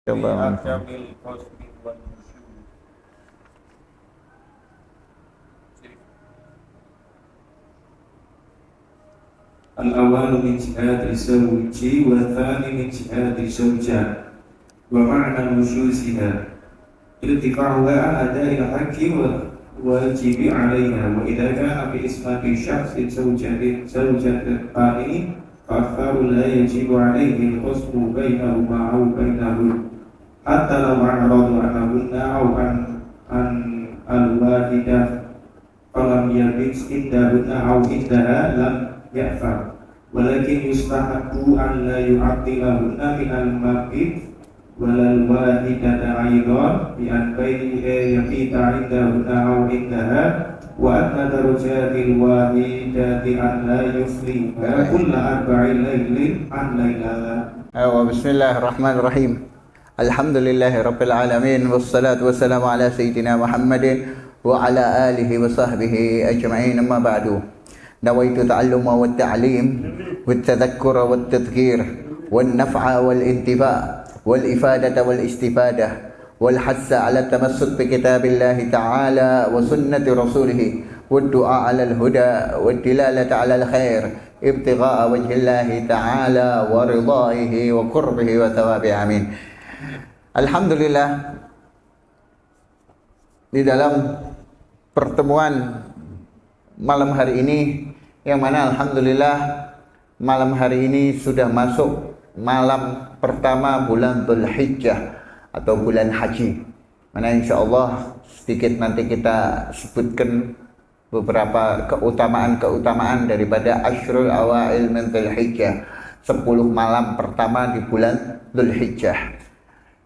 Coba بأعجم القصد والنشوز. الأول من جهة الزوج والثاني من جهة الزوجة ومعنى نشوزها ارتفاعها عن أداء الحق والواجب عليها وإذا كان بإسمة شخص زوجة الثاني فأكثر لا يجب عليه القسم بينهما أو بينه حتى لو أعرضوا عنهن أو عن الواحدة فلم يبت عندهن أو عندها لم يأثم ولكن يستحب أن لا يعطلهن من المبيت ولا الواحدة أيضا بأن يبيت عندهن أو عندها وأن درجات الواحدة أن لا يفريها كل 4 ليل عن ليلة. بسم الله الرحمن الرحيم. الحمد لله رب العالمين والصلاة والسلام على سيدنا محمد وعلى آله وصحبه أجمعين. أما بعد، نويت التعلم والتعليم والتذكر والتذكير والنفع والانتفاع والإفادة والاستفادة والحث على التمسك بكتاب الله تعالى وسنة رسوله والدعاء على الهدى والدلالة على الخير ابتغاء وجه الله تعالى ورضائه وقربه وثوابه. Amin. Alhamdulillah, di dalam pertemuan malam hari ini, yang mana alhamdulillah malam hari ini sudah masuk malam pertama bulan Dzulhijjah atau bulan haji, mana insyaallah sedikit nanti kita sebutkan beberapa keutamaan daripada Ashrul Awail min Dzulhijjah, 10 malam pertama di bulan Dzulhijjah,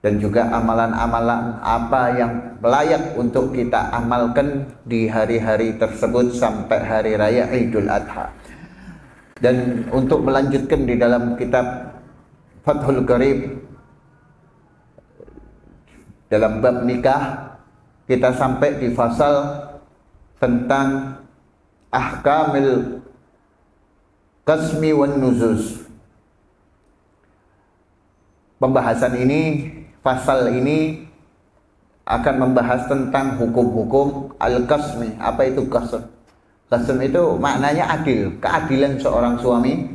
dan juga amalan-amalan apa yang layak untuk kita amalkan di hari-hari tersebut sampai hari raya Idul Adha. Dan untuk melanjutkan di dalam kitab Fathul Qarib dalam bab nikah, kita sampai di fasal tentang ahkamil qasmi wan nuzuz. Pembahasan ini, fasal ini akan membahas tentang hukum-hukum al-qasmi. Apa itu qasm? Qasm itu maknanya adil, keadilan seorang suami.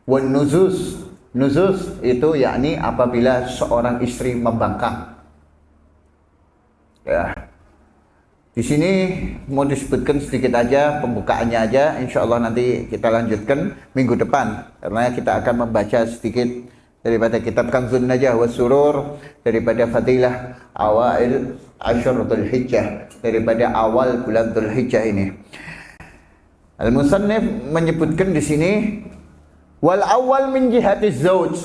Wan nuzuz, nuzuz itu yakni apabila seorang istri membangkang. Ya. Di sini mau disebutkan sedikit aja, pembukaannya aja. Insya Allah nanti kita lanjutkan minggu depan, karena kita akan membaca sedikit daripada kitab Kanzun Najah wa Surur, daripada Fadilah Awail Ashr Dzulhijjah, daripada awal bulan Dzulhijjah ini. Al-Musannif menyebutkan di sini wal awal min jihatiz zauj.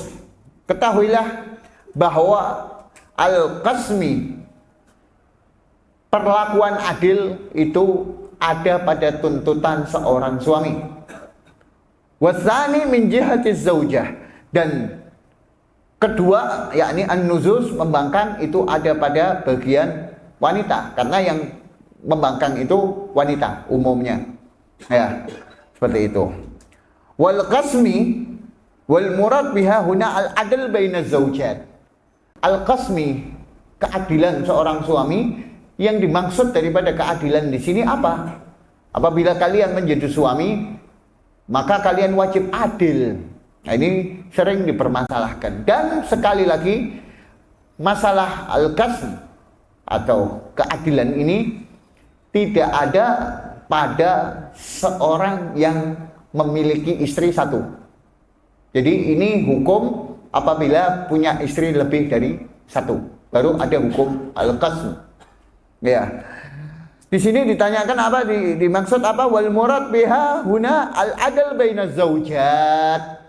Ketahuilah bahwa al-qasmi, perlakuan adil itu ada pada tuntutan seorang suami. Wasani min jihatiz zaujah, dan kedua yakni an-nuzuz, membangkang, itu ada pada bagian wanita, karena yang membangkang itu wanita umumnya. Ya, seperti itu. Wal qasmi wal murad biha huna al-adl baina zaujat. Al-qasmi, keadilan seorang suami. Yang dimaksud daripada keadilan di sini apa? Apabila kalian menjadi suami, maka kalian wajib adil. Nah, ini sering dipermasalahkan. Dan sekali lagi, masalah al-qasm atau keadilan ini tidak ada pada seorang yang memiliki istri satu. Jadi ini hukum apabila punya istri lebih dari satu, baru ada hukum al-qasm. Ya. Di sini ditanyakan apa, dimaksud apa? Wal murad biha huna al-adl baina zaujat.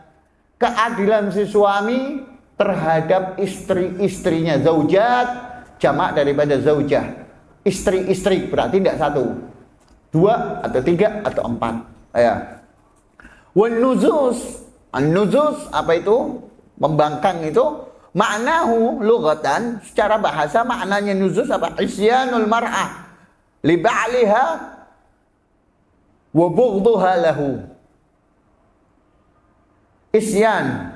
Keadilan si suami terhadap istri-istrinya. Zaujat jamak daripada zaujah. Istri-istri, berarti tidak satu, 2 atau 3 atau 4. Ya. Wan nuzuz, an-nuzuz apa itu? Membangkang itu. Maknahu lughatan, secara bahasa maknanya nuzuz apa? Isyanul mar'ah li ba'liha wa bughduha lahu. Isyan,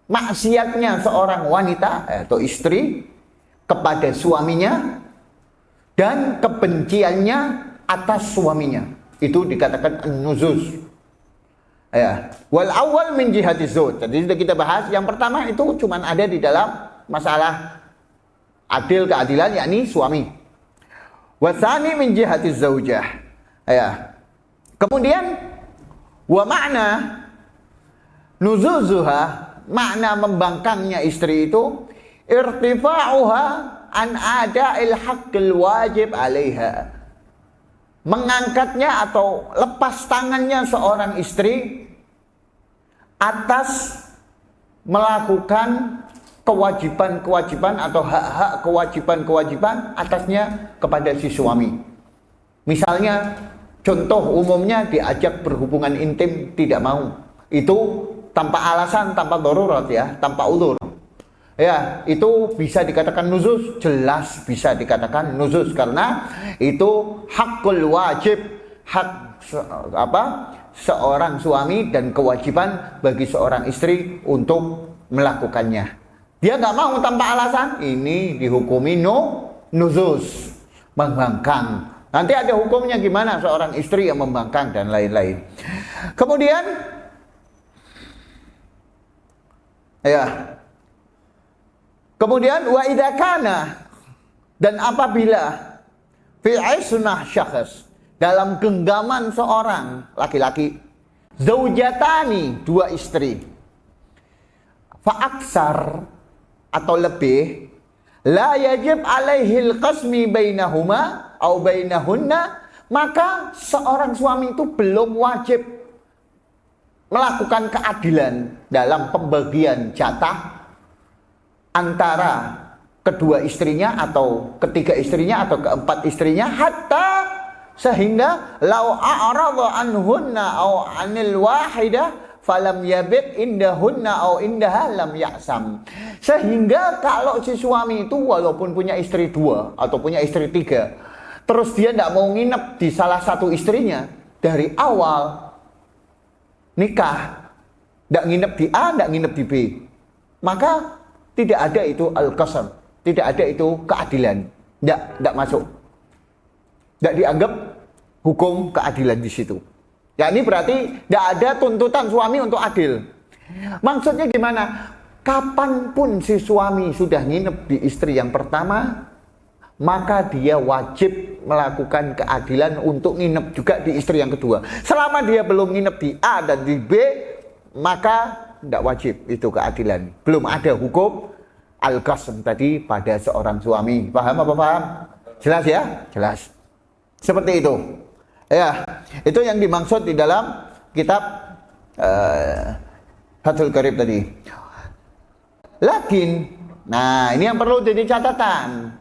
maksiatnya seorang wanita atau istri kepada suaminya dan kebenciannya atas suaminya. Itu dikatakan an-nuzuz. Ya, wal awal min jihati zawj. Tadi sudah kita bahas, yang pertama itu cuma ada di dalam masalah adil keadilan, yakni suami. Wasani min jihati zaujah. Ya. Kemudian wa makna nuzuzuha, makna membangkangnya istri itu irtifa'uha an ada'il haqqil wajib 'alaiha. Mengangkatnya atau lepas tangannya seorang istri atas melakukan kewajiban-kewajiban atau hak-hak kewajiban-kewajiban atasnya kepada si suami. Misalnya, contoh umumnya diajak berhubungan intim tidak mau. Itu tanpa alasan, tanpa darurat ya, tanpa ulur. Ya, itu bisa dikatakan nuzuz, jelas bisa dikatakan nuzuz karena itu hakul wajib, hak seorang suami dan kewajiban bagi seorang istri untuk melakukannya. Dia nggak mau tanpa alasan, ini dihukumi nuzuz, membangkang. Nanti ada hukumnya gimana seorang istri yang membangkang dan lain-lain. Kemudian, kemudian wa idza kana, dan apabila fi isnah syakhs, dalam genggaman seorang laki-laki, zaujatani, dua istri, fa aksar atau lebih, la yajib alaihil qasmi bainahuma au bainahunna, maka seorang suami itu belum wajib melakukan keadilan dalam pembagian jatah antara kedua istrinya atau ketiga istrinya atau keempat istrinya, hatta sehingga lau a'rada anhunna au anil wahidah falam yabit indahunna au indaha lam ya'sam. Sehingga kalau si suami itu walaupun punya istri dua atau punya istri tiga, terus dia tidak mau nginep di salah satu istrinya dari awal nikah, tidak nginep di A, tidak nginep di B, maka tidak ada itu al-qasam, tidak ada itu keadilan, tidak masuk, tidak dianggap hukum keadilan di situ. Ya, ini berarti tidak ada tuntutan suami untuk adil. Maksudnya gimana? Kapanpun si suami sudah nginep di istri yang pertama, maka dia wajib melakukan keadilan untuk nginep juga di istri yang kedua. Selama dia belum nginep di A dan di B, maka tidak wajib itu keadilan. Belum ada hukum al-qasam tadi pada seorang suami. Paham apa paham? Jelas ya? Jelas. Seperti itu. Ya, itu yang dimaksud di dalam kitab Fathul Qarib tadi. Lakin, nah ini yang perlu jadi catatan.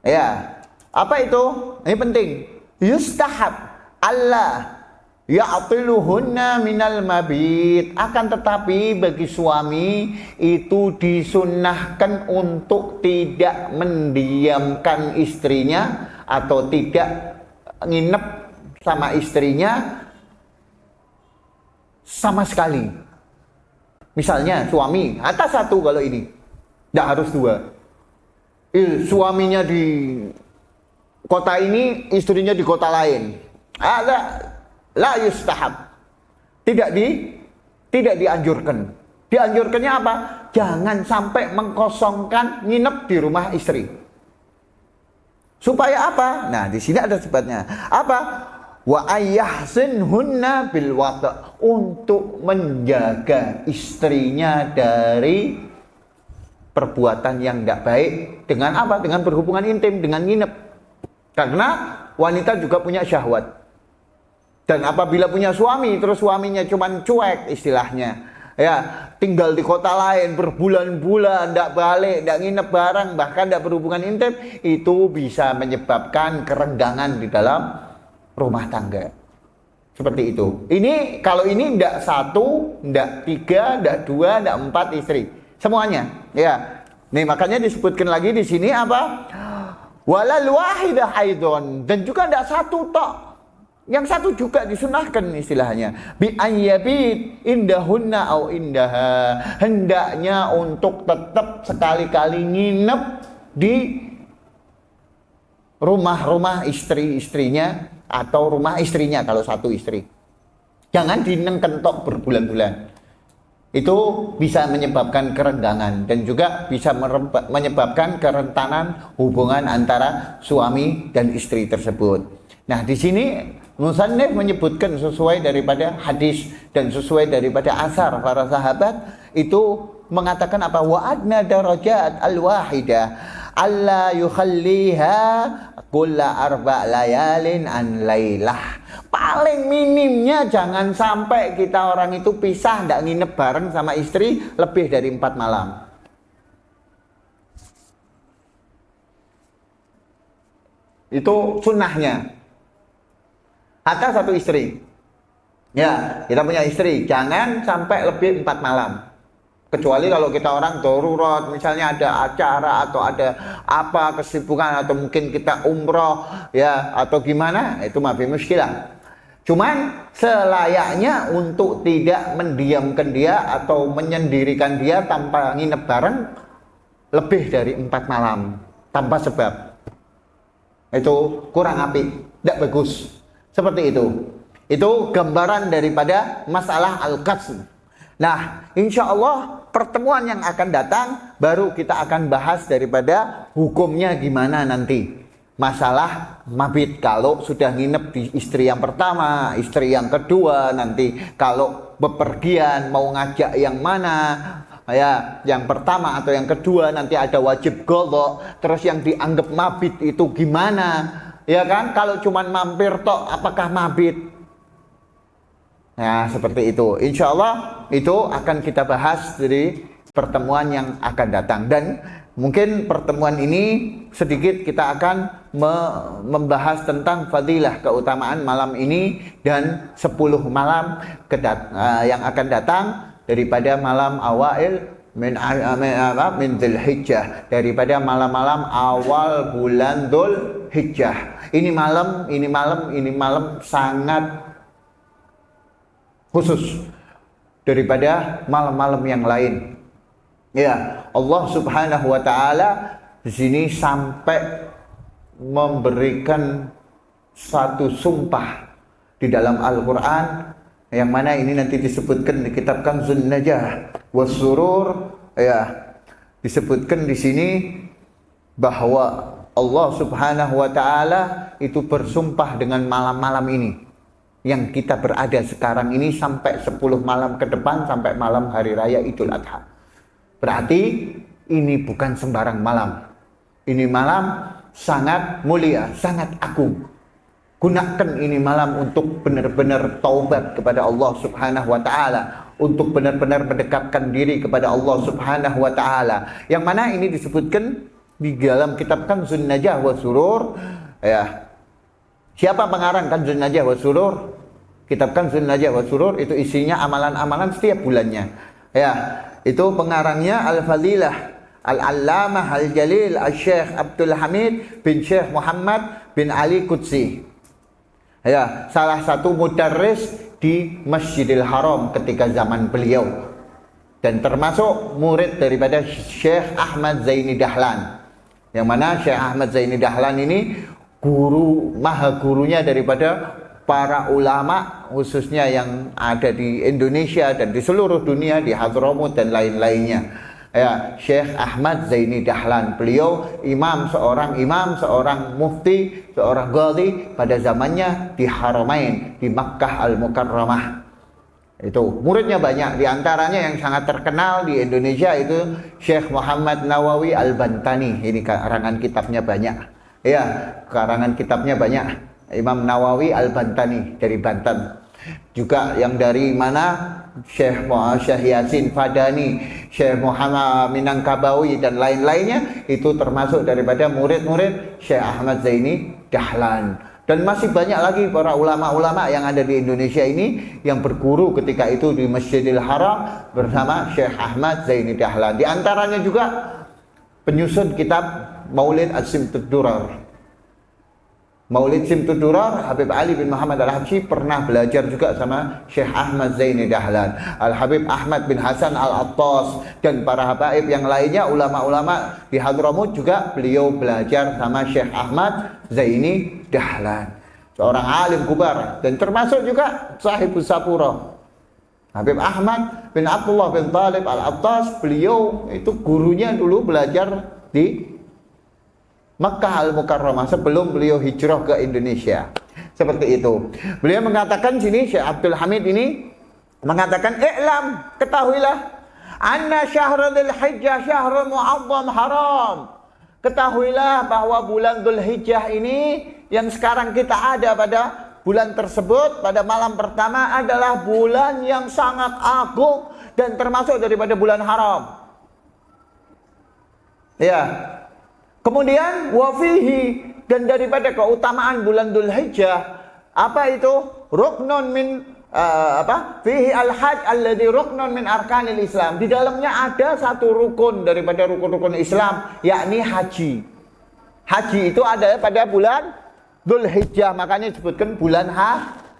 Ya, apa itu? Ini penting. Yustahab Allah ya'tiluhunna minal mabit. Akan tetapi bagi suami itu disunnahkan untuk tidak mendiamkan istrinya atau tidak nginep sama istrinya sama sekali. Misalnya suami atas satu, kalau ini tidak harus dua. Suaminya di kota ini, istrinya di kota lain. La yustahab. Tidak dianjurkan. Dianjurkannya apa? Jangan sampai mengkosongkan nginep di rumah istri. Supaya apa? Nah, di sini ada sebabnya. Apa? Wa ayyahsinhunna bil wata', untuk menjaga istrinya dari perbuatan yang tidak baik. Dengan apa? Dengan berhubungan intim, dengan nginep. Karena wanita juga punya syahwat. Dan apabila punya suami, terus suaminya cuman cuek istilahnya, ya, tinggal di kota lain berbulan-bulan, tidak balik, tidak nginep bareng, bahkan tidak berhubungan intim, itu bisa menyebabkan kerenggangan di dalam rumah tangga. Seperti itu. Ini kalau ini tidak satu, tidak tiga, tidak dua, tidak empat istri, semuanya. Ya, nih makanya disebutkan lagi di sini apa? Walal wahidah aidon, dan juga tidak satu tok. Yang satu juga disunahkan istilahnya. Bi ayyabit indahunna au indaha. Hendaknya untuk tetap sekali-kali nginep di rumah-rumah istri-istrinya atau rumah istrinya kalau satu istri. Jangan dinengkentok berbulan-bulan. Itu bisa menyebabkan kerenggangan dan juga bisa menyebabkan kerentanan hubungan antara suami dan istri tersebut. Nah, di sini Musannif menyebutkan sesuai daripada hadis dan sesuai daripada asar para sahabat itu mengatakan apa? Wa adna darajat al-wahidah alla yukhalliha kulla arba layalin an lailah. Paling minimnya jangan sampai kita orang itu pisah, tidak nginep bareng sama istri lebih dari 4 malam. Itu sunnahnya. Atau satu istri. Ya, kita punya istri, jangan sampai lebih 4 malam. Kecuali kalau kita orang darurat, misalnya ada acara atau ada apa kesibukan atau mungkin kita umroh ya atau gimana, itu mafi muskilah. Cuman selayaknya untuk tidak mendiamkan dia atau menyendirikan dia tanpa nginep bareng lebih dari 4 malam tanpa sebab. Itu kurang apik, tidak bagus. Seperti itu. Itu gambaran daripada masalah al-qasm. Nah, insya Allah pertemuan yang akan datang baru kita akan bahas daripada hukumnya gimana nanti. Masalah mabit kalau sudah nginep di istri yang pertama, istri yang kedua, nanti kalau bepergian mau ngajak yang mana, ya, yang pertama atau yang kedua nanti ada wajib qadha, terus yang dianggap mabit itu gimana? Ya kan, kalau cuman mampir tok apakah mabit? Nah, seperti itu. Insya Allah itu akan kita bahas dari pertemuan yang akan datang. Dan mungkin pertemuan ini sedikit kita akan membahas tentang fadilah keutamaan malam ini dan 10 malam yang akan datang daripada malam awail min Dzulhijjah, daripada malam-malam awal bulan Dzulhijjah. Ini malam sangat khusus daripada malam-malam yang lain. Ya, Allah Subhanahu wa taala di sini sampai memberikan satu sumpah di dalam Al-Qur'an yang mana ini nanti disebutkan di kitab Kanzun Najah was-Surur, ya. Disebutkan di sini bahwa Allah Subhanahu wa taala itu bersumpah dengan malam-malam ini yang kita berada sekarang ini sampai 10 malam ke depan sampai malam hari raya Idul Adha. Berarti ini bukan sembarang malam. Ini malam sangat mulia, sangat agung. Gunakan ini malam untuk benar-benar taubat kepada Allah Subhanahu wa taala, untuk benar-benar mendekatkan diri kepada Allah Subhanahu wa taala. Yang mana ini disebutkan di dalam kitab Kanzun Najah wa Surur, ya. Siapa pengarang Kanzun Najah wa Surur? Kitab Kanzun Najah wa Surur itu isinya amalan-amalan setiap bulannya. Ya, itu pengarangnya Al-Fadilah Al-Allamah Al-Jalil Al-Syekh Abdul Hamid bin Syekh Muhammad bin Ali Qudsi. Ya, salah satu mudarris di Masjidil Haram ketika zaman beliau dan termasuk murid daripada Syekh Ahmad Zaini Dahlan. Yang mana Syekh Ahmad Zaini Dahlan ini guru, maha gurunya daripada para ulama khususnya yang ada di Indonesia dan di seluruh dunia, di Hadramut dan lain-lainnya. Ya, Syekh Ahmad Zaini Dahlan, beliau seorang mufti, seorang qadhi pada zamannya di Haramain, di Makkah Al-Mukarramah. Itu muridnya banyak, diantaranya yang sangat terkenal di Indonesia itu Syekh Muhammad Nawawi Al-Bantani. Ini karangan kitabnya banyak. Ya, karangan kitabnya banyak. Imam Nawawi Al-Bantani dari Banten. Juga yang dari mana? Syekh Yasin Fadani, Syekh Muhammad Minangkabawi dan lain-lainnya itu termasuk daripada murid-murid Syekh Ahmad Zaini Dahlan. Dan masih banyak lagi para ulama-ulama yang ada di Indonesia ini yang berguru ketika itu di Masjidil Haram bersama Syekh Ahmad Zaini Dahlan. Di antaranya juga penyusun kitab Maulid As-Simtud Durar. Maulid Simtudurar, Habib Ali bin Muhammad Al-Habsyi pernah belajar juga sama Syekh Ahmad Zaini Dahlan, Al-Habib Ahmad bin Hasan Al-Attas, dan para habaib yang lainnya, ulama-ulama di Hadramut juga beliau belajar sama Syekh Ahmad Zaini Dahlan, seorang alim kubar, dan termasuk juga Sahibus Sapura. Habib Ahmad bin Abdullah bin Talib Al-Attas, beliau itu gurunya dulu belajar di Makkah Al-Mukarramah sebelum beliau hijrah ke Indonesia. Seperti itu. Beliau mengatakan sini, Syekh Abdul Hamid ini mengatakan, "I'lam, ketahuilah, anna syahrul Dzulhijjah syahrul mu'azzam haram." Ketahuilah bahwa bulan Dzulhijjah ini yang sekarang kita ada pada bulan tersebut, pada malam pertama, adalah bulan yang sangat agung dan termasuk daripada bulan haram. Ya. Kemudian wafihi, dan daripada keutamaan bulan Dzulhijjah, apa itu? Ruknun min fihi al-hajj alladhi ruknun min arkanil Islam. Di dalamnya ada satu rukun daripada rukun-rukun Islam, yakni haji. Haji itu ada pada bulan Dzulhijjah, makanya disebutkan bulan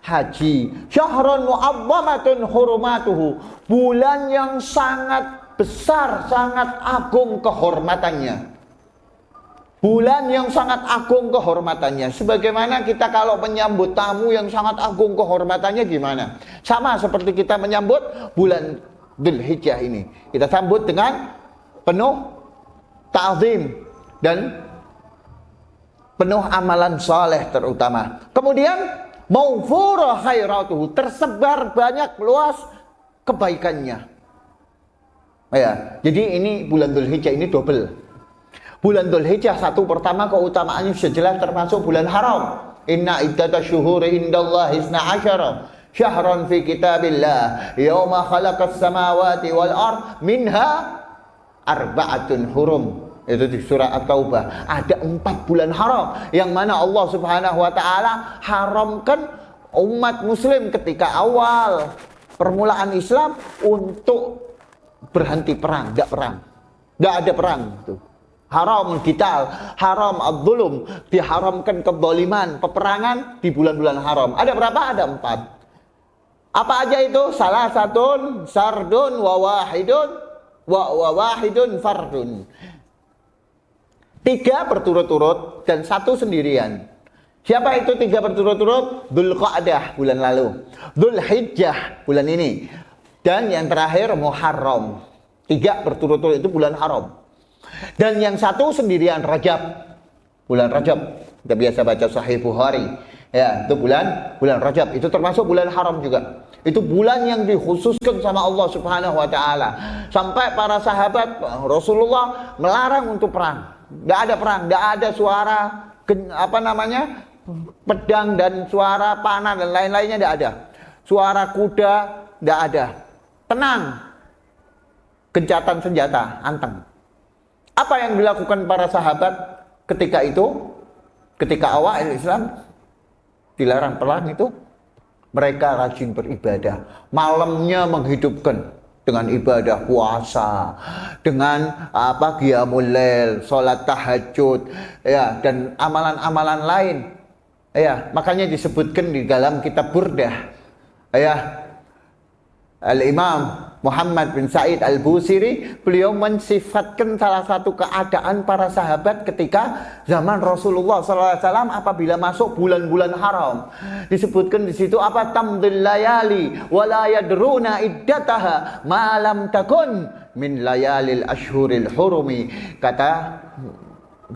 haji. Syahrun mu'azzamatun hurumatuhu, bulan yang sangat besar, sangat agung kehormatannya. Bulan yang sangat agung kehormatannya. Sebagaimana kita kalau menyambut tamu yang sangat agung kehormatannya gimana? Sama seperti kita menyambut bulan Dzulhijjah ini. Kita sambut dengan penuh ta'zim dan penuh amalan saleh terutama. Kemudian mawfura khairatuhu, tersebar banyak luas kebaikannya. Ya, jadi ini bulan Dzulhijjah ini double. Bulan Dzulhijjah satu, pertama keutamaannya sejelas termasuk bulan haram. Inna iddata syuhuri indallahi isna asyara syahran fi kitabillah yauma khalaqas samawati wal ard minha arba'atun hurum. Itu di surah At-Taubah. Ada 4 bulan haram yang mana Allah Subhanahu wa taala haramkan umat muslim ketika awal permulaan Islam untuk berhenti perang, tidak ada perang itu. Haram qital, haram adzulum, diharamkan kezaliman, peperangan di bulan-bulan haram. Ada berapa? Ada 4. Apa aja itu? Salah satun, sardun, wa wahidun fardun. 3 berturut-turut dan 1 sendirian. Siapa itu 3 berturut-turut? Dzulqa'dah bulan lalu, Dzulhijjah bulan ini, dan yang terakhir Muharram. 3 berturut-turut itu bulan haram. Dan yang 1 sendirian, Rajab, bulan Rajab. Kita biasa baca Sahih Bukhari, ya, itu bulan Rajab. Itu termasuk bulan haram juga. Itu bulan yang dikhususkan sama Allah Subhanahu wa taala. Sampai para sahabat Rasulullah melarang untuk perang. Tidak ada perang, tidak ada suara pedang dan suara panah dan lain-lainnya, tidak ada. Suara kuda tidak ada. Tenang. Gencatan senjata, anteng. Apa yang dilakukan para sahabat ketika itu? Ketika awal Islam dilarang perang itu, mereka rajin beribadah. Malamnya menghidupkan dengan ibadah puasa, dengan qiyamul lail, salat tahajud, ya, dan amalan-amalan lain. Ya, makanya disebutkan di dalam kitab Burdah, ya, Al-Imam Muhammad bin Sa'id Al-Busiri, beliau mensifatkan salah satu keadaan para sahabat ketika zaman Rasulullah SAW apabila masuk bulan-bulan haram. Disebutkan di situ apa? Tamdil layali wa la yadruna iddataha ma lam takun min layalil ashhuril hurumi. Kata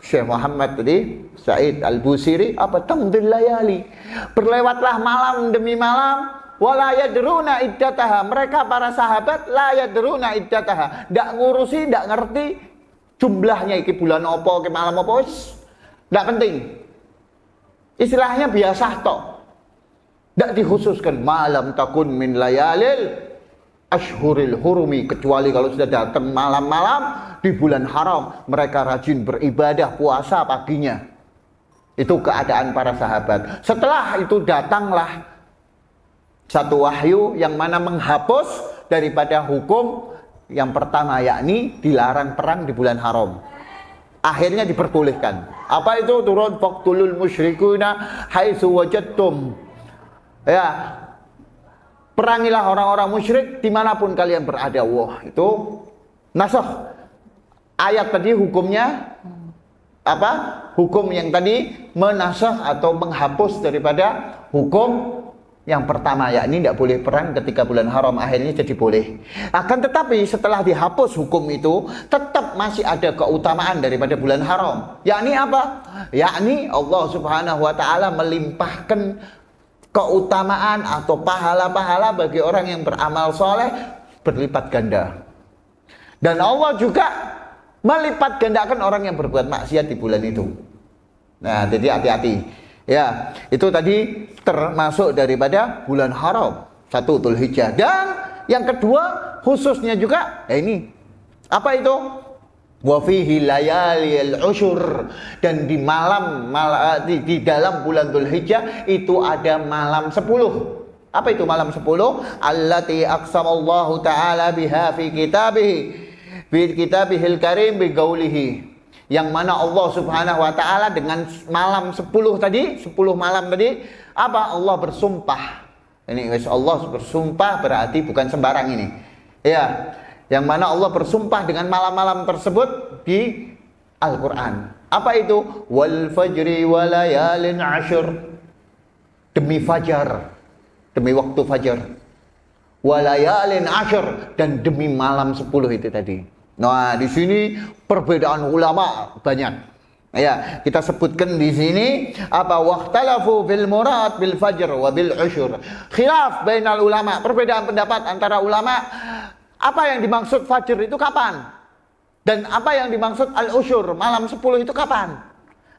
Syekh Muhammad tadi, Sa'id Al-Busiri, apa? Tamdil layali, berlewatlah malam demi malam, wala yadruna iddataha, mereka para sahabat la yadruna iddataha, ndak ngurusi, ndak ngerti jumlahnya, iki bulan apa, ke malam apa, ndak penting, istilahnya biasa tok, ndak dikhususkan malam takun min layalil ashhuril hurumi, kecuali kalau sudah datang malam-malam di bulan haram, mereka rajin beribadah puasa paginya. Itu keadaan para sahabat. Setelah itu datanglah satu wahyu yang mana menghapus daripada hukum yang pertama, yakni dilarang perang di bulan haram. akhirnya diperbolehkan. Apa itu? Turun faqtulul musyrikuna haitsu wajadtum. Ya, perangilah orang-orang musyrik dimanapun kalian berada. Wah, itu nasakh. Ayat tadi hukumnya apa? Hukum yang tadi menasakh atau menghapus daripada hukum yang pertama, yakni tidak boleh perang ketika bulan haram, akhirnya jadi boleh. Akan tetapi setelah dihapus hukum itu, tetap masih ada keutamaan daripada bulan haram. Yakni apa? Yakni Allah Subhanahu wa taala melimpahkan keutamaan atau pahala-pahala bagi orang yang beramal soleh berlipat ganda. Dan Allah juga melipat gandakan orang yang berbuat maksiat di bulan itu. Nah, jadi hati-hati. Ya, itu tadi termasuk daripada bulan haram, 1 Dzulhijjah. Dan yang kedua khususnya juga, ini apa itu? Wa fihi layalil usyur, dan di di dalam bulan Dzulhijjah itu ada malam 10. Apa itu malam 10? Allati aqsamallahu ta'ala biha fi kitabihil karim bi qaulihi, yang mana Allah Subhanahu wa taala dengan malam 10 tadi, 10 malam tadi, apa? Allah bersumpah. Ini guys, Allah bersumpah berarti bukan sembarang ini. Ya, yang mana Allah bersumpah dengan malam-malam tersebut di Al-Qur'an. Apa itu? Wal fajri walayalin ashur. Demi fajar, demi waktu fajar. Walayalin ashur, dan demi malam 10 itu tadi. Nah, di sini perbedaan ulama banyak. Ya, kita sebutkan di sini apa? Waqtalafu bil murad bil fajr wa bil usyur. Khilaf bainal ulama, perbedaan pendapat antara ulama, apa yang dimaksud fajr itu kapan? Dan apa yang dimaksud al usyur, malam 10 itu kapan?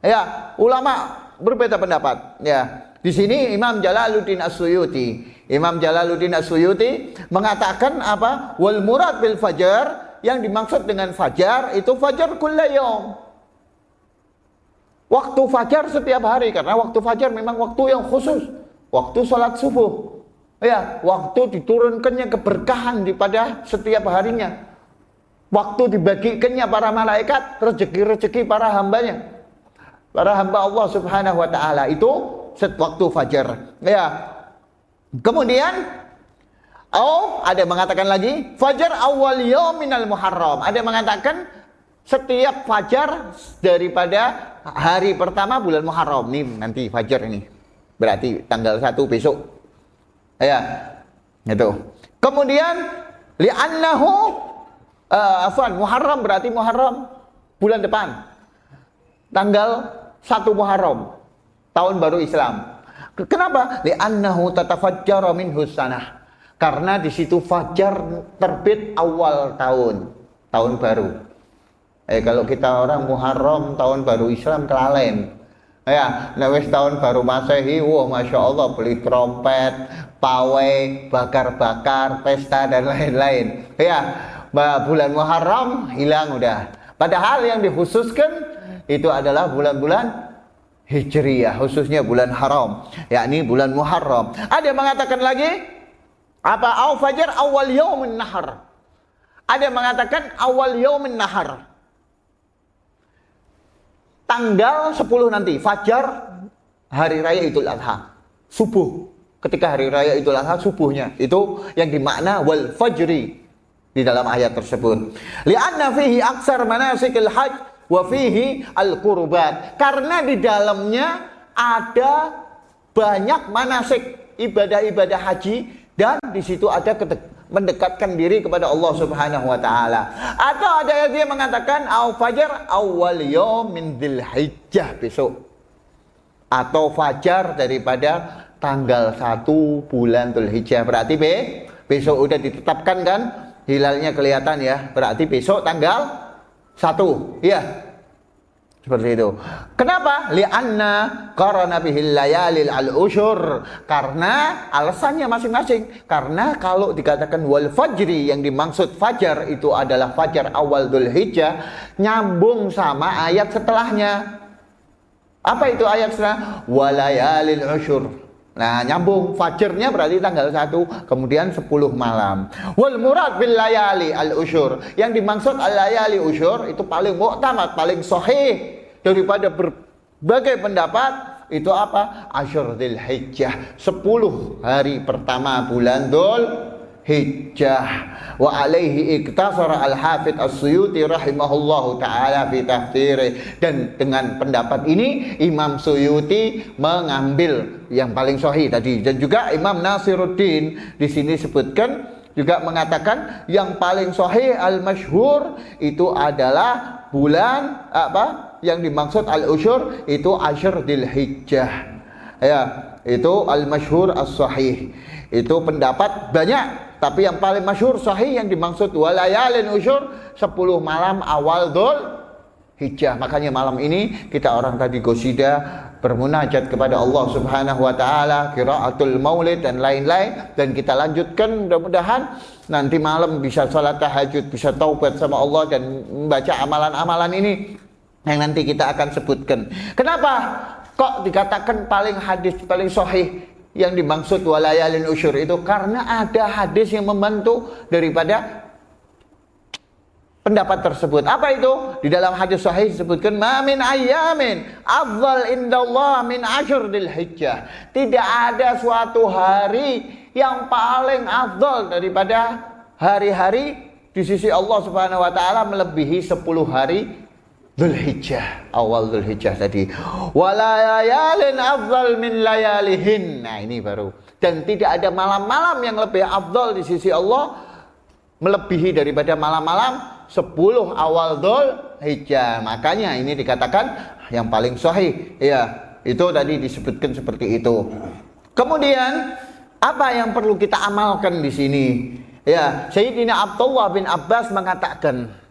Ya, ulama berbeda pendapat. Ya, di sini Imam Jalaluddin As-Suyuti mengatakan apa? Wal murad bil fajr, yang dimaksud dengan fajar itu fajar kullayom, waktu fajar setiap hari, karena waktu fajar memang waktu yang khusus, waktu sholat subuh. Ya, waktu diturunkannya keberkahan pada setiap harinya, waktu dibagikannya para malaikat rezeki-rezeki para hambanya, para hamba Allah Subhanahu wa taala, itu waktu fajar. Ya, kemudian ada yang mengatakan lagi fajar awal yauminal muharram. Ada yang mengatakan setiap fajar daripada hari pertama bulan Muharram. Nih nanti fajar ini, berarti tanggal 1 besok. Ya, itu. Kemudian li'annahu Muharram, berarti Muharram bulan depan. Tanggal 1 Muharram, tahun baru Islam. Kenapa? Li'annahu tatafajjara minhu sanah. Karena di situ fajar terbit awal tahun baru. Kalau kita orang Muharram tahun baru Islam kelalen. Ya, wis tahun baru Masehi, wah masya Allah beli trompet, pawai, bakar-bakar, pesta dan lain-lain. Ya, bulan Muharram hilang udah. Padahal yang dikhususkan itu adalah bulan-bulan Hijriyah, khususnya bulan haram, yakni bulan Muharram. Ada yang mengatakan lagi apa? Au fajar awal yaumin nahar. Ada yang mengatakan awal yaumin nahar, tanggal 10 nanti, fajar hari raya Idul Adha, subuh. Ketika hari raya Idul Adha subuhnya, itu yang dimakna wal fajri di dalam ayat tersebut. Li'anna fihi aksar manasikil hajj wa fihi al-qurbat. Karena di dalamnya ada banyak manasik, ibadah-ibadah haji, dan di situ ada mendekatkan diri kepada Allah Subhanahu wa taala. Atau ada yang dia mengatakan au fajar awal yaumin Dzulhijjah, besok. Atau fajar daripada tanggal 1 bulan Dzulhijjah. Berarti besok udah ditetapkan kan? Hilalnya kelihatan ya. Berarti besok tanggal 1. Ya. Seperti itu. Kenapa? Li'anna qarana bihil layalil al-usyur. Karena alasannya masing-masing. Karena kalau dikatakan wal fajri, yang dimaksud fajar itu adalah fajar awal Dzulhijjah, nyambung sama ayat setelahnya. Apa itu ayat setelah? Walayalil usyur. Nah, nyambung fajrnya berarti tanggal 1, kemudian 10 malam. Wal murad bil layali al usyur. Yang dimaksud al layali usyur itu paling mu'tamad, paling sahih daripada berbagai pendapat. Itu apa? Asyur Dzul Hijjah, 10 hari pertama bulan Dzul Hijjah. Wa alaihi iktasara al-Hafidz As-Suyuti rahimahullahu taala fi tafsirih. Dan dengan pendapat ini Imam Suyuti mengambil yang paling sahih tadi, dan juga Imam Nasiruddin di sini sebutkan juga mengatakan yang paling sahih al-masyhur itu adalah bulan apa? Yang dimaksud al-usyur itu Asyur Dzul Hijjah. Ya, itu al-masyhur as-sahih. Itu pendapat banyak, tapi yang paling masyhur sahih yang dimaksud walayalin usyur 10 malam awal Dzul Hijjah. Makanya malam ini kita orang tadi qasidah bermunajat kepada Allah Subhanahu wa taala, qiraatul maulid dan lain-lain, dan kita lanjutkan mudah-mudahan nanti malam bisa salat tahajud, bisa taubat sama Allah dan membaca amalan-amalan ini yang nanti kita akan sebutkan. Kenapa kok dikatakan paling hadis paling sahih yang dimaksud walayalin usyur itu? Karena ada hadis yang membantu daripada pendapat tersebut. Apa itu? Di dalam hadis sahih disebutkan ma min ayyamin afdal indallah min asyur dzul hijjah. Tidak ada suatu hari yang paling afdal daripada hari-hari di sisi Allah Subhanahu wa taala melebihi 10 hari Dzul Hijjah, awal Dzul Hijjah tadi. Walayalin afdal min layalihin. Nah, ini baru. Dan tidak ada malam-malam yang lebih afdal di sisi Allah melebihi daripada malam-malam 10 awal Dzul Hijjah. Makanya ini dikatakan yang paling sahih. Ya, itu tadi disebutkan seperti itu. Kemudian apa yang perlu kita amalkan di sini? Ya, Sayyidina Abdullah bin Abbas mengatakan,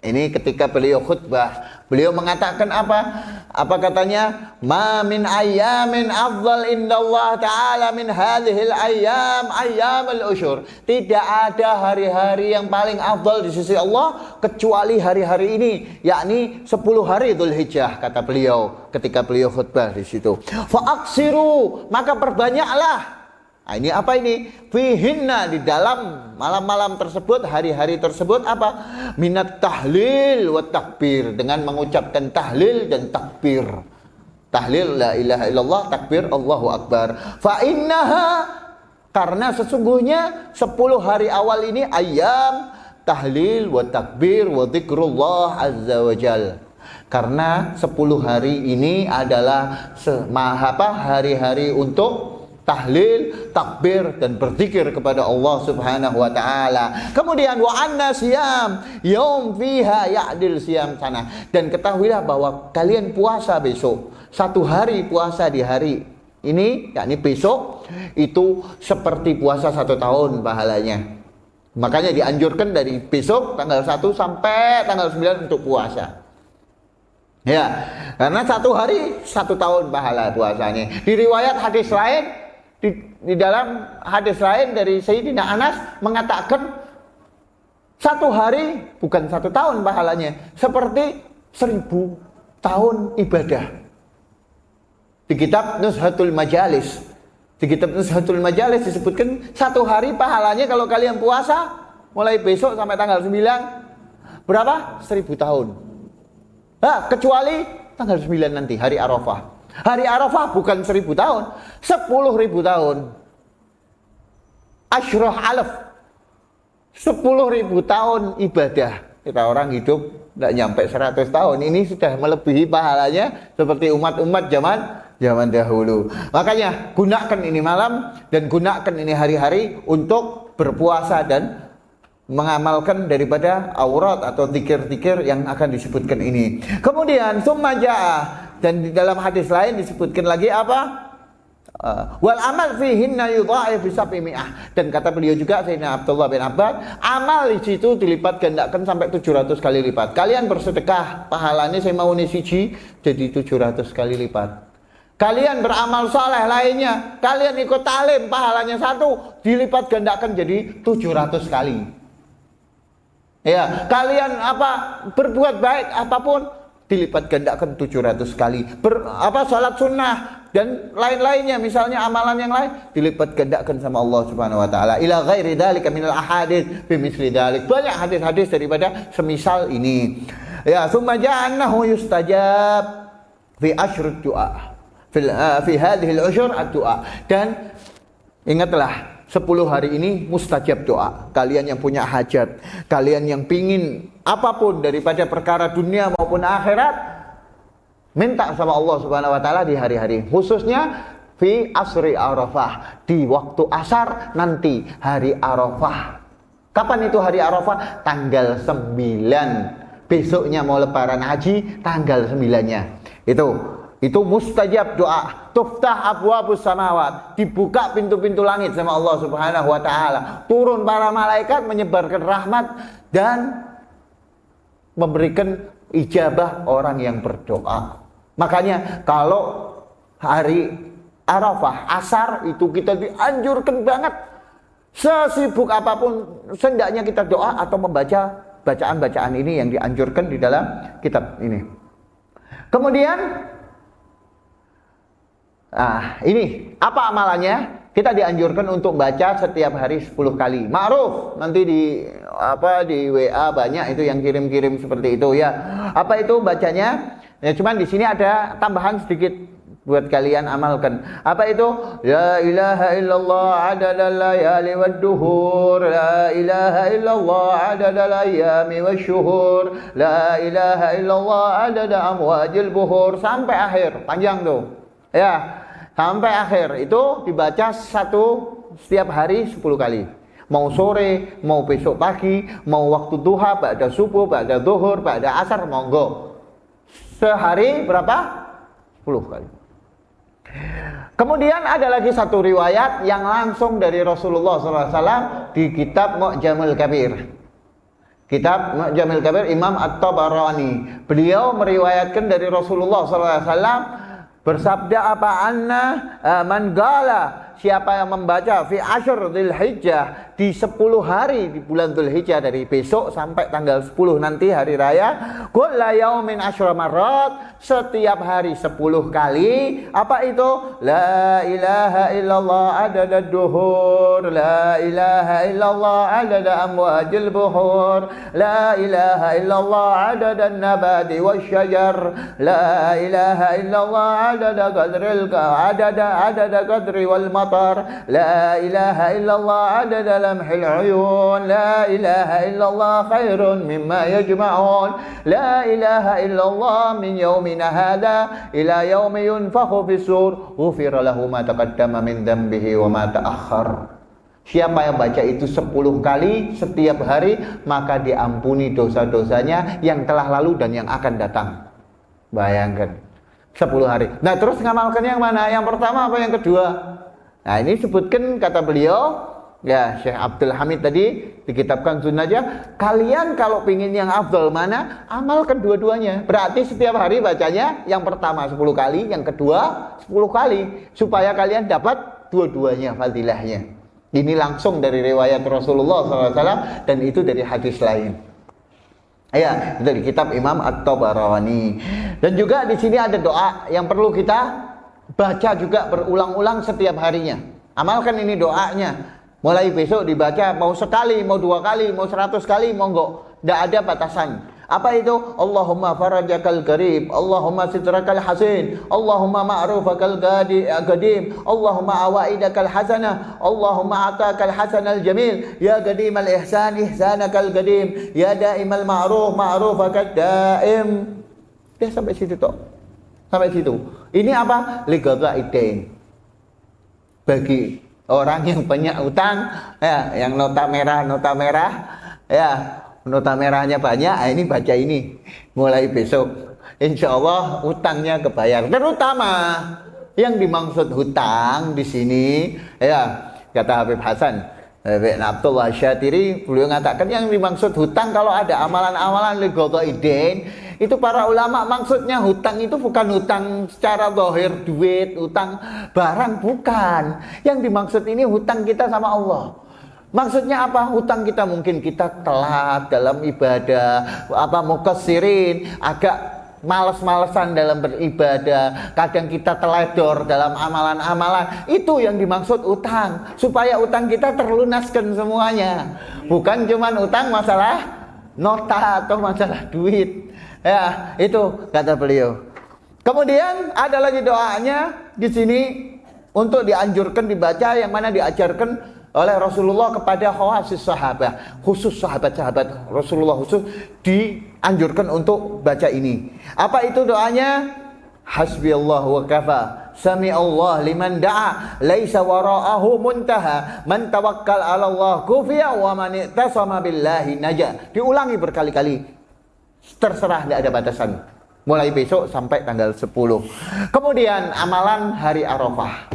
ini ketika beliau khutbah, beliau mengatakan apa? Apa katanya? Ma min ayyamin afdal indallah ta'ala min hadhil ayyam ayyamul usyur. Tidak ada hari-hari yang paling afdal di sisi Allah kecuali hari-hari ini, yakni 10 hari Dzul Hijjah, kata beliau ketika beliau khutbah di situ. Fa aksiru, maka perbanyaklah. Nah, ini apa ini? Fihinna, di dalam malam-malam tersebut, hari-hari tersebut apa? Minat tahlil wa takbir, dengan mengucapkan tahlil dan takbir. Tahlil la ilaha illallah, takbir Allahu akbar. Fa innaha, karena sesungguhnya 10 hari awal ini ayyam tahlil wa takbir wa dzikrullah azza wajal. Karena 10 hari ini adalah hari-hari untuk tahlil, takbir dan berzikir kepada Allah Subhanahu wa taala. Kemudian wa anna siyam yaum fiha ya'dil siyam sana. Dan ketahuilah bahwa kalian puasa besok, 1 hari puasa di hari ini, yakni besok, itu seperti puasa 1 tahun pahalanya. Makanya dianjurkan dari besok tanggal 1 sampai tanggal 9 untuk puasa. Ya, karena 1 hari 1 tahun pahala puasanya. Di riwayat hadis lain, di dalam hadis lain dari Sayyidina Anas mengatakan 1 hari bukan 1 tahun pahalanya, seperti 1000 tahun ibadah. Di kitab Nuzhatul Majalis, disebutkan 1 hari pahalanya kalau kalian puasa mulai besok sampai tanggal 9 berapa? 1000 tahun. Nah, kecuali tanggal 9 nanti hari Arafah. Hari Arafah bukan 1000 tahun, 10.000 tahun. Asyrah alaf, 10.000 tahun ibadah. Kita orang hidup tidak nyampe 100 tahun, ini sudah melebihi pahalanya seperti umat-umat zaman dahulu. Makanya gunakan ini malam dan gunakan ini hari-hari untuk berpuasa dan mengamalkan daripada aurat atau zikir-zikir yang akan disebutkan ini. Kemudian summa jaa, dan di dalam hadis lain disebutkan lagi apa? Wal amal fihinna yudha'if bi 700. Dan kata beliau juga Sayyidina Abdullah bin Abbas, amal di situ dilipat gandakan sampai 700 kali lipat. Kalian bersedekah, pahalanya saya mau siji jadi 700 kali lipat. Kalian beramal saleh lainnya, kalian ikut talim, pahalanya 1 dilipat gandakan jadi 700 kali. Ya, kalian berbuat baik apapun dilipat gandakan 700 kali. Salat sunnah dan lain-lainnya, misalnya amalan yang lain dilipat gandakan sama Allah Subhanahu wa taala. Ila ghairi dzalika minal ahadits fi misli dzalik. Banyak hadis-hadis daripada semisal ini. Ya, summa ja'annahu yustajab fi ashr du'a. Fi hadhihi al-ushur ad-du'a. Dan ingatlah 10 hari ini mustajab doa. Kalian yang punya hajat, kalian yang pingin apapun daripada perkara dunia maupun akhirat, minta sama Allah Subhanahu wa taala di hari-hari, khususnya fi asri Arafah, di waktu asar nanti hari Arafah. Kapan itu hari Arafah? Tanggal 9. Besoknya mau lebaran haji, tanggal 9-nya. Itu mustajab doa. Tuftah abwabus samawat, dibuka pintu-pintu langit sama Allah Subhanahu wa taala. Turun para malaikat menyebarkan rahmat dan memberikan ijabah orang yang berdoa. Makanya kalau hari Arafah asar itu kita dianjurkan banget, sesibuk apapun sendaknya kita doa atau membaca bacaan-bacaan ini yang dianjurkan di dalam kitab ini. Kemudian ini apa amalannya? Kita dianjurkan untuk baca setiap hari 10 kali. Ma'ruf, nanti di WA banyak itu yang kirim-kirim seperti itu ya. Apa itu bacanya? Ya, cuman di sini ada tambahan sedikit buat kalian amalkan. Apa itu? La ilaha illallah adadal layali wad duhur, la ilaha illallah adadal ayami wasyuhur, la ilaha illallah adada amwajil buhur, sampai akhir. Panjang tuh. Ya, sampai akhir itu dibaca setiap hari 10 kali. Mau sore, mau besok pagi, mau waktu duha, ba'da subuh, ba'da zuhur, ba'da asar, monggo. Sehari berapa? 10 kali. Kemudian ada lagi satu riwayat yang langsung dari Rasulullah SAW di kitab Mu'jamul Kabir. Kitab Mu'jamul Kabir Imam At-Tabarani. Beliau meriwayatkan dari Rasulullah SAW bersabda apa? Man gala, siapa yang membaca fi ashr Dzulhijjah, di 10 hari di bulan Dzulhijjah, dari besok sampai tanggal 10 nanti hari raya, kulla yaumin asyra marrat, setiap hari 10 kali. Apa itu? La ilaha illallah adada duhur, la ilaha illallah adada amwajil buhur, la ilaha illallah adada nabati wasyajar, la ilaha illallah adada qadril adada qadri wal matar, la ilaha illallah adada lamhil uyun, la ilaha illallah khairun mimma yajma'un, la ilaha illallah min yaumina hadha ila yaumi yunfakhu fisur ghufira lahu ma taqaddama min dhanbihi wa ma ta'akhkhar. Siapa yang baca itu 10 kali setiap hari, maka diampuni dosa-dosanya yang telah lalu dan yang akan datang. Bayangkan 10 hari. Nah, terus ngamalkan yang mana? Yang pertama apa yang kedua? Nah, ini sebutkan kata beliau, ya Syekh Abdul Hamid tadi di kitab Kanzun Najah, kalian kalau pingin yang afdal mana, amalkan dua-duanya. Berarti setiap hari bacanya yang pertama 10 kali, yang kedua 10 kali, supaya kalian dapat dua-duanya fadilahnya. Ini langsung dari riwayat Rasulullah SAW dan itu dari hadis lain. Ya, dari kitab Imam At-Tabarani. Dan juga di sini ada doa yang perlu kita baca juga berulang-ulang setiap harinya. Amalkan ini doanya. Mulai besok dibaca, mau sekali, mau 2 kali, mau 100 kali, monggo. Tidak ada batasan. Apa itu? Allahumma farajakal qarib, Allahumma sitrakal hasin, Allahumma ma'rufakal qadim, Allahumma awaidakal hasanah, Allahumma atakal hasanal jamil, ya qadimal ihsan ihsanakal qadim, ya daimal ma'ruf ma'rufakal daim. Dia sampai situ toh. Sampai situ. Ini apa? Ligaga idain. Bagi orang yang banyak utang, ya, yang nota merah, ya, nota merahnya banyak, ini baca ini. Mulai besok, insya Allah utangnya kebayar. Terutama yang dimaksud hutang di sini, ya, kata Habib Hasan, Habib Abdullah Syatiri, beliau mengatakan yang dimaksud hutang kalau ada amalan-amalan ligoto iden, itu para ulama maksudnya hutang itu bukan hutang secara zahir duit, hutang barang, bukan. Yang dimaksud ini hutang kita sama Allah. Maksudnya apa? Hutang kita mungkin kita telat dalam ibadah, muqassirin, agak males-malesan dalam beribadah, kadang kita teledor dalam amalan-amalan. Itu yang dimaksud utang, supaya utang kita terlunaskan semuanya. Bukan cuman utang masalah nota atau masalah duit. Ya, itu kata beliau. Kemudian ada lagi doanya di sini untuk dianjurkan dibaca, yang mana diajarkan oleh Rasulullah kepada khawasis sahabat, khusus sahabat-sahabat Rasulullah khusus dianjurkan untuk baca ini. Apa itu doanya? Hasbiyallahu wa kafa, sami'allah liman da'a, laisa wara'ahu muntaha, man tawakkal 'ala Allah kufiya, wa man i'tasama billahi naja. Diulangi berkali-kali. Terserah, tidak ada batasan. Mulai besok sampai tanggal 10. Kemudian amalan hari Arafah.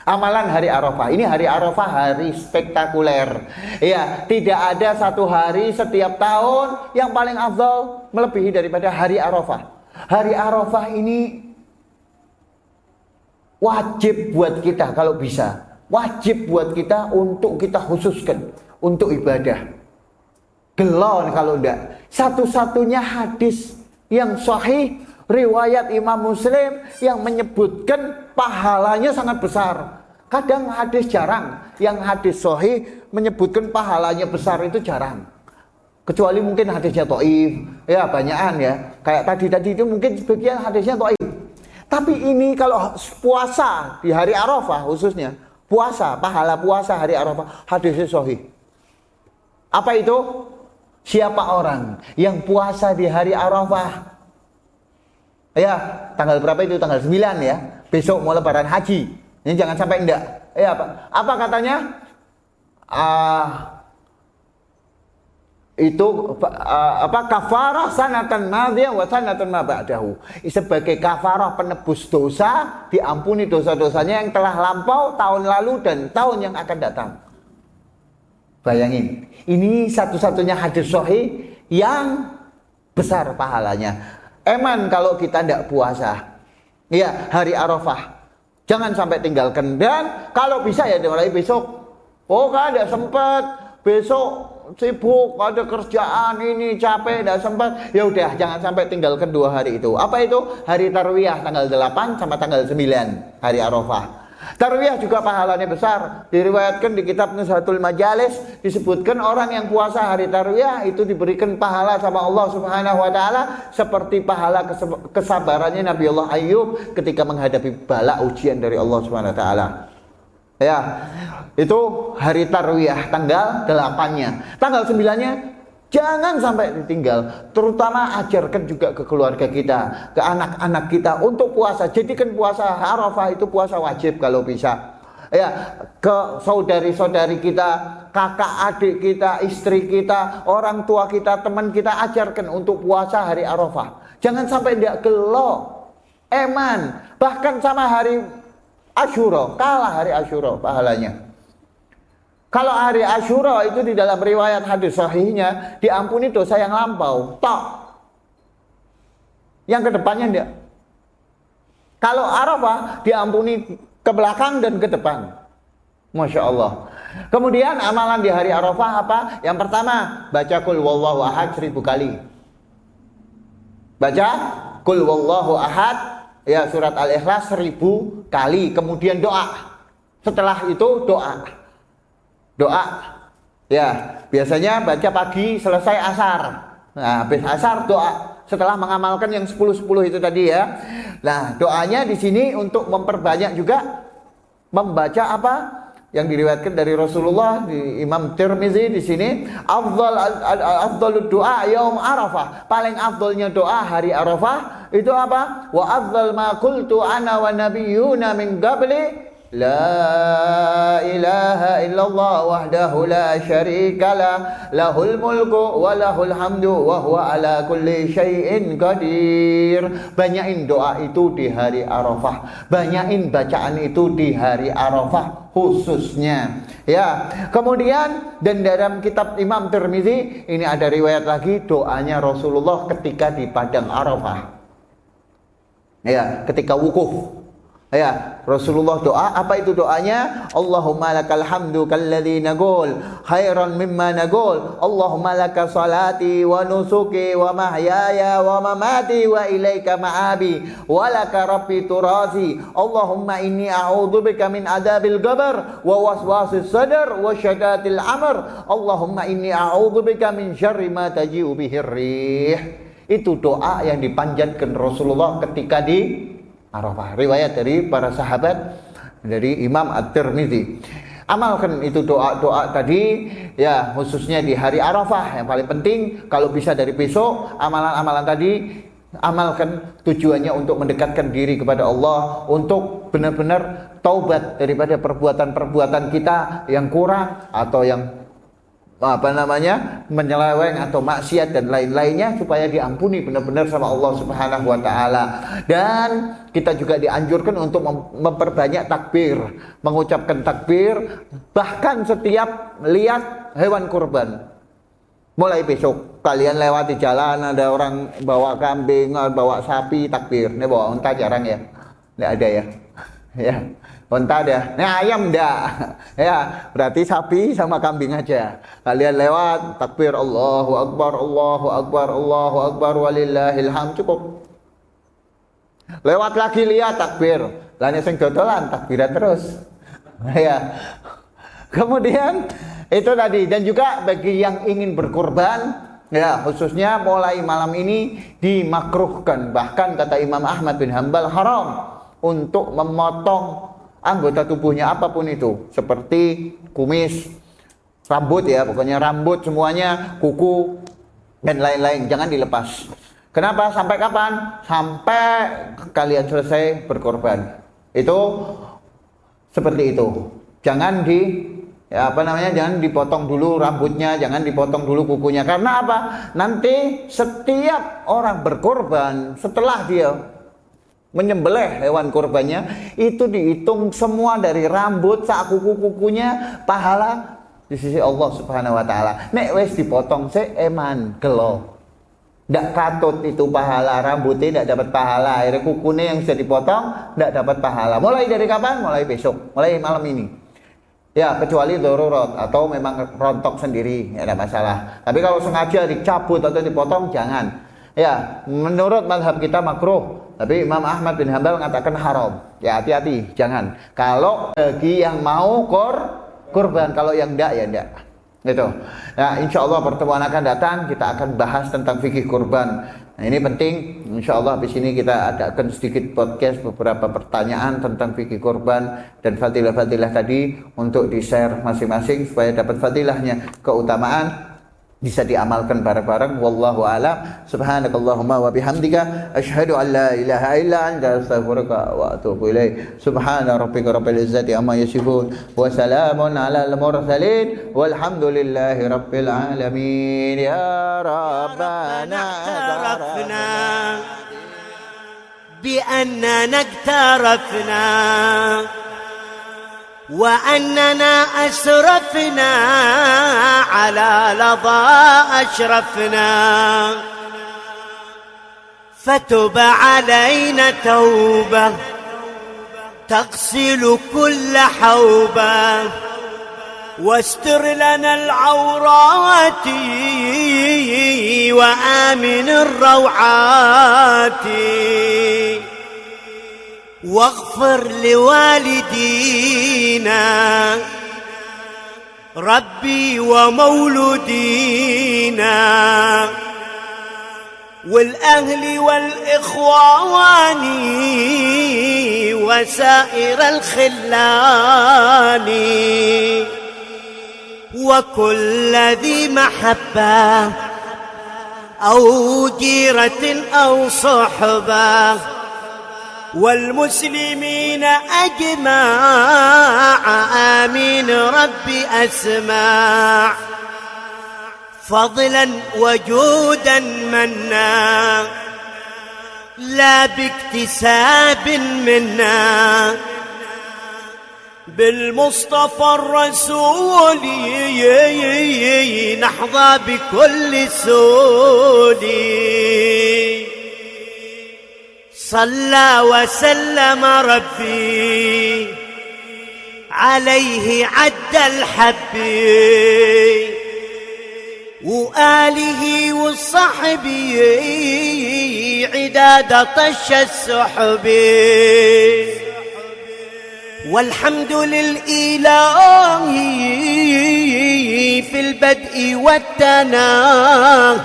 Amalan hari Arafah. Ini hari Arafah hari spektakuler. Ya, tidak ada satu hari setiap tahun yang paling afdal melebihi daripada hari Arafah. Hari Arafah ini wajib buat kita kalau bisa. Wajib buat kita untuk kita khususkan untuk ibadah. Gelon kalau enggak. Satu-satunya hadis yang sahih riwayat Imam Muslim yang menyebutkan pahalanya sangat besar. Kadang hadis jarang, yang hadis sahih menyebutkan pahalanya besar itu jarang. Kecuali mungkin hadisnya dhaif, ya banyakan ya. Kayak tadi itu mungkin sebagian hadisnya dhaif. Tapi ini kalau puasa di hari Arafah khususnya, puasa, pahala puasa hari Arafah, hadisnya sahih. Apa itu? Siapa orang yang puasa di hari Arafah? Ya, tanggal berapa itu? Tanggal 9 ya. Besok mau lebaran haji. Ini jangan sampai enggak. Ya, apa katanya? Kafarah sanatan madhiyah wa sanatan ma ba'dahu. Sebagai kafarah penebus dosa, diampuni dosa-dosanya yang telah lampau tahun lalu dan tahun yang akan datang. Bayangin, ini satu-satunya hadis sahih yang besar pahalanya. Eman kalau kita tidak puasa. Ya, hari Arafah. Jangan sampai tinggalkan. Dan kalau bisa ya mulai besok. Oh kan tidak sempat. Besok sibuk, ada kerjaan ini, capek, tidak sempat. Ya udah, jangan sampai tinggalkan 2 hari itu. Apa itu? Hari Tarwiyah tanggal 8 sama tanggal 9 hari Arafah. Tarwiyah juga pahalanya besar. Diriwayatkan di kitab Nuzhatul Majalis disebutkan orang yang puasa hari Tarwiyah itu diberikan pahala sama Allah Subhanahu wa taala seperti pahala kesabarannya Nabi Allah Ayub ketika menghadapi bala ujian dari Allah Subhanahu wa taala. Ya. Itu hari Tarwiyah tanggal 8-nya. Tanggal 9-nya jangan sampai ditinggal, terutama ajarkan juga ke keluarga kita, ke anak-anak kita untuk puasa. Jadikan puasa Arafah itu puasa wajib kalau bisa. Ya, ke saudari-saudari kita, kakak adik kita, istri kita, orang tua kita, teman kita, ajarkan untuk puasa hari Arafah. Jangan sampai tidak gelo, eman, bahkan sama hari Asyura, kalah hari Asyura pahalanya. Kalau hari Asyura itu di dalam riwayat hadis sahihnya diampuni dosa yang lampau, tok. Yang kedepannya enggak. Kalau Arafah diampuni ke belakang dan ke depan. Masya Allah. Kemudian amalan di hari Arafah apa? Yang pertama, baca Qul Wallahu Ahad 1000 kali. Baca Qul Wallahu Ahad, ya surat Al-Ikhlas 1000 kali. Kemudian doa. Setelah itu doa. Doa, ya biasanya baca pagi selesai asar. Nah, habis asar doa. Setelah mengamalkan yang 10-10 itu tadi ya. Nah, doanya di sini untuk memperbanyak juga membaca apa yang diriwayatkan dari Rasulullah di Imam Tirmizi di sini. Afdalud doa yaum Arafah. Paling afdalnya doa hari Arafah itu apa? Wa afdal ma qultu ana wa nabiyyuna min qabli. La ilaha illallah wahdahu la syarika lah, lahul mulku wa lahul hamdu wa huwa ala kulli syai'in qadir. Banyakin doa itu di hari Arafah, banyakin bacaan itu di hari Arafah khususnya. Ya, kemudian dan dalam kitab Imam Tirmizi ini ada riwayat lagi doanya Rasulullah ketika di padang Arafah. Ya, ketika wukuf. Ya, Rasulullah doa, apa itu doanya? Allahumma lakal hamdu kalladzi naqul khairan mimma naqul. Allahumma laka salati wa nusuki wa mahyaya wa mamati wa ilaika ma'abi wa laka rabbi turasi. Allahumma inni a'udzubika min adzabil qabr wa waswasis sadr wa syadatil amr. Allahumma inni a'udzubika min syarri ma taji'u bihir rih. Itu doa yang dipanjatkan Rasulullah ketika di Arafah. Riwayat dari para sahabat, dari Imam At-Tirmidzi. Amalkan itu doa-doa tadi, ya, khususnya di hari Arafah. Yang paling penting kalau bisa dari besok, amalan-amalan tadi amalkan, tujuannya untuk mendekatkan diri kepada Allah, untuk benar-benar taubat daripada perbuatan-perbuatan kita yang kurang atau yang menyeleweng atau maksiat dan lain-lainnya, supaya diampuni benar-benar sama Allah Subhanahu wa taala. Dan kita juga dianjurkan untuk memperbanyak takbir, mengucapkan takbir bahkan setiap lihat hewan kurban. Mulai besok kalian lewati jalan ada orang bawa kambing, bawa sapi, takbir. Ini bawa unta jarang ya. Enggak ada ya. Ya. Unta ada, nah ayam enggak, ya berarti sapi sama kambing aja. Kalian lewat takbir Allahu Akbar, Allahu Akbar, Allahu Akbar, walillahil hamd, cukup. Lewat lagi lihat takbir, lainnya sing dodolan takbiran terus. Ya. Kemudian itu tadi, dan juga bagi yang ingin berkurban, ya khususnya mulai malam ini dimakruhkan, bahkan kata Imam Ahmad bin Hanbal haram untuk memotong anggota tubuhnya apapun itu, seperti kumis, rambut, ya pokoknya rambut semuanya, kuku dan lain-lain, jangan dilepas. Kenapa? Sampai kapan? Sampai kalian selesai berkorban. Itu seperti itu. Jangan jangan dipotong dulu rambutnya, jangan dipotong dulu kukunya. Karena apa? Nanti setiap orang berkorban, setelah dia menyembelih hewan kurbannya, itu dihitung semua dari rambut sak kuku-kukunya, pahala di sisi Allah Subhanahu wa taala. Nek wis dipotong eman gelo. Ndak katut itu pahala, rambutnya ndak dapat pahala, akhirnya kukunya yang sudah dipotong ndak dapat pahala. Mulai dari kapan? Mulai besok, mulai malam ini. Ya, kecuali darurat atau memang rontok sendiri, ya ada masalah. Tapi kalau sengaja dicabut atau dipotong jangan. Ya, menurut mazhab kita makruh. Tapi Imam Ahmad bin Hanbal mengatakan haram. Ya hati-hati, jangan. Kalau bagi yang mau kurban, kalau yang enggak ya enggak. Gitu. Nah, insya Allah pertemuan akan datang kita akan bahas tentang fikih kurban. Nah, ini penting. Insya Allah di sini kita adakan sedikit podcast beberapa pertanyaan tentang fikih kurban dan fadilah-fadilah tadi untuk di-share masing-masing supaya dapat fadilahnya, keutamaan bisa diamalkan bareng-bareng. Wallahu a'lam. Subhanakallahumma wa bihamdika asyhadu an la ilaha illa anta astaghfiruka wa atubu ilaik. Subhana rabbika rabbil izzati amma yasifun wa salamun alal mursalin walhamdulillahi rabbil alamin. Ya rabbana tarafna bi annana iktarafna وأننا أسرفنا على لظى أشرفنا فتب علينا توبة تغسل كل حوبة واستر لنا العورات وآمن الروعات واغفر لوالدينا ربي ومولودينا والأهل والإخوان وسائر الخلان وكل ذي محبة أو جيرة أو صحبة والمسلمين أجمع آمين ربي أسمع فضلا وجودا منا لا باكتساب منا بالمصطفى الرسول نحظى بكل سود صلى وسلم ربي عليه عد الحب وآله وصحبه عداد طش السحب والحمد للإله في البدء والتناهي